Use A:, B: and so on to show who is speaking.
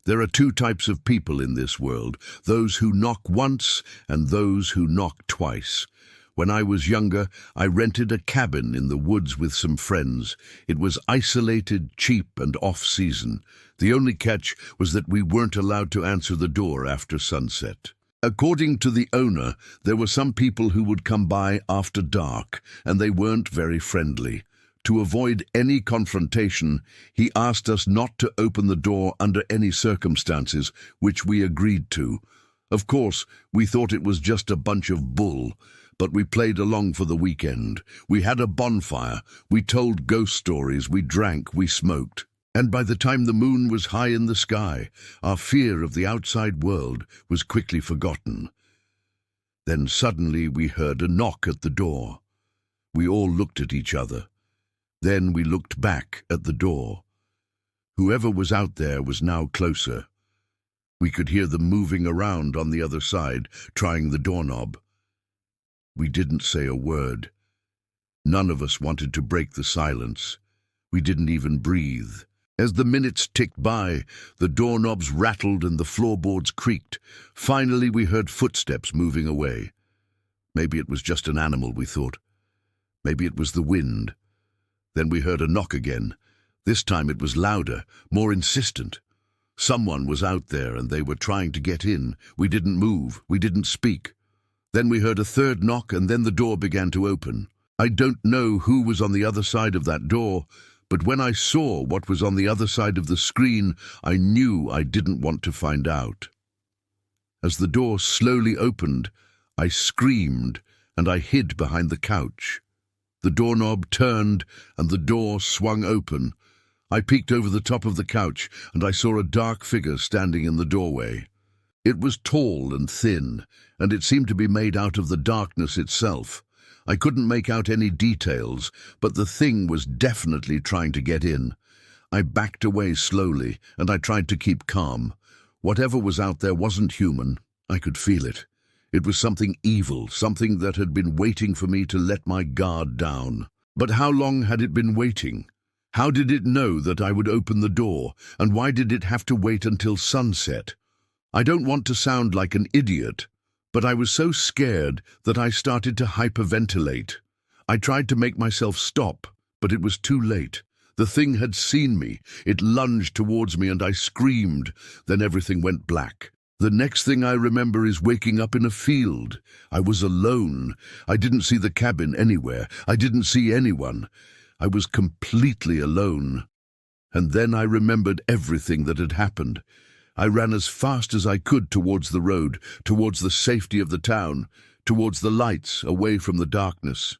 A: There are two types of people in this world, those who knock once and those who knock twice. When I was younger, I rented a cabin in the woods with some friends. It was isolated, cheap, and off-season. The only catch was that we weren't allowed to answer the door after sunset. According to the owner, there were some people who would come by after dark, and they weren't very friendly. To avoid any confrontation, he asked us not to open the door under any circumstances, which we agreed to. Of course, we thought it was just a bunch of bull, but we played along for the weekend. We had a bonfire, we told ghost stories, we drank, we smoked. And by the time the moon was high in the sky, our fear of the outside world was quickly forgotten. Then suddenly we heard a knock at the door. We all looked at each other. Then we looked back at the door. Whoever was out there was now closer. We could hear them moving around on the other side, trying the doorknob. We didn't say a word. None of us wanted to break the silence. We didn't even breathe. As the minutes ticked by, the doorknobs rattled and the floorboards creaked. Finally, we heard footsteps moving away. Maybe it was just an animal, we thought. Maybe it was the wind. Then we heard a knock again. This time it was louder, more insistent. Someone was out there and they were trying to get in. We didn't move. We didn't speak. Then we heard a third knock and then the door began to open. I don't know who was on the other side of that door, but when I saw what was on the other side of the screen, I knew I didn't want to find out. As the door slowly opened, I screamed and I hid behind the couch. The doorknob turned and the door swung open. I peeked over the top of the couch and I saw a dark figure standing in the doorway. It was tall and thin, and it seemed to be made out of the darkness itself. I couldn't make out any details, but the thing was definitely trying to get in. I backed away slowly, and I tried to keep calm. Whatever was out there wasn't human. I could feel it. It was something evil, something that had been waiting for me to let my guard down. But how long had it been waiting? How did it know that I would open the door, and why did it have to wait until sunset? I don't want to sound like an idiot, but I was so scared that I started to hyperventilate. I tried to make myself stop, but it was too late. The thing had seen me. It lunged towards me and I screamed. Then everything went black. The next thing I remember is waking up in a field. I was alone. I didn't see the cabin anywhere. I didn't see anyone. I was completely alone. And then I remembered everything that had happened. I ran as fast as I could towards the road, towards the safety of the town, towards the lights, away from the darkness.